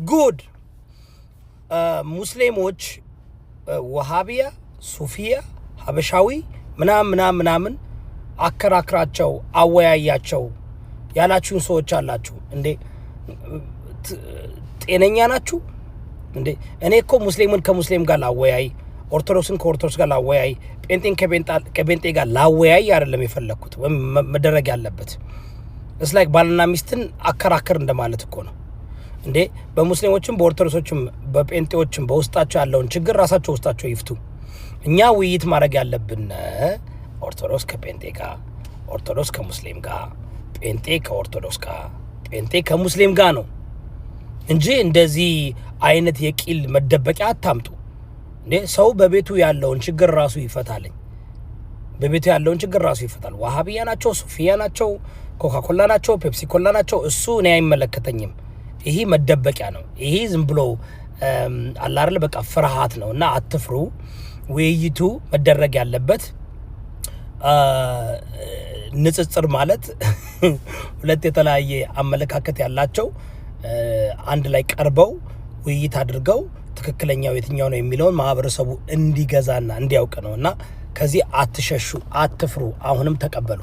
ጉድ ሙስሊሞች ወሃቢያ ሱፊያ ሀበሻዊ ምናምን አከራክራቸው አወያያቸው ያላችሁን ሰዎች አላችሁ እንዴ? ጤነኛ ናችሁ እንዴ? እኔ እኮ ሙስሊምን ከሙስሊም ጋር ላወያይ፣ ኦርቶዶክስን ከኦርቶዶክስ ጋር ላወያይ፣ ጴንጤን ከጴንጤ ጋር ላወያይ አይደለም የፈለኩት ወይም መደረግ ያለበት እስ ላይክ ባልና ሚስትን አከራክር እንደማለት እኮ ነው እንዴ? በሙስሊሞችም በኦርቶዶክሶችም በጴንጤዎችም በውስጣቸው ያለውን ችግር ራሳቸው ውስጣቸው ይፍቱ። እኛ ውይይት ማድረግ ያለብን ኦርቶዶክስ ከጴንጤ ጋር፣ ኦርቶዶክስ ከሙስሊም ጋር፣ ጴንጤ ከኦርቶዶክስ ጋር፣ ጴንጤ ከሙስሊም ጋር ነው እንጂ እንደዚህ አይነት የቂል መደበቂያ አታምጡ እንዴ። ሰው በቤቱ ያለውን ችግር ራሱ ይፈታልኝ። በቤቱ ያለውን ችግር ራሱ ይፈታል። ዋሃቢያ ናቸው፣ ሱፊያ ናቸው፣ ኮካኮላ ናቸው፣ ፔፕሲ ኮላ ናቸው፣ እሱ እኔ አይመለከተኝም። ይሄ መደበቂያ ነው። ይሄ ዝም ብሎ አላርለ በቃ ፍርሃት ነው። እና አትፍሩ። ውይይቱ መደረግ ያለበት ንጽጽር ማለት ሁለት የተለያየ አመለካከት ያላቸው አንድ ላይ ቀርበው ውይይት አድርገው ትክክለኛው የትኛው ነው የሚለውን ማህበረሰቡ እንዲገዛና እንዲያውቅ ነውና ከዚህ አትሸሹ፣ አትፍሩ። አሁንም ተቀበሉ።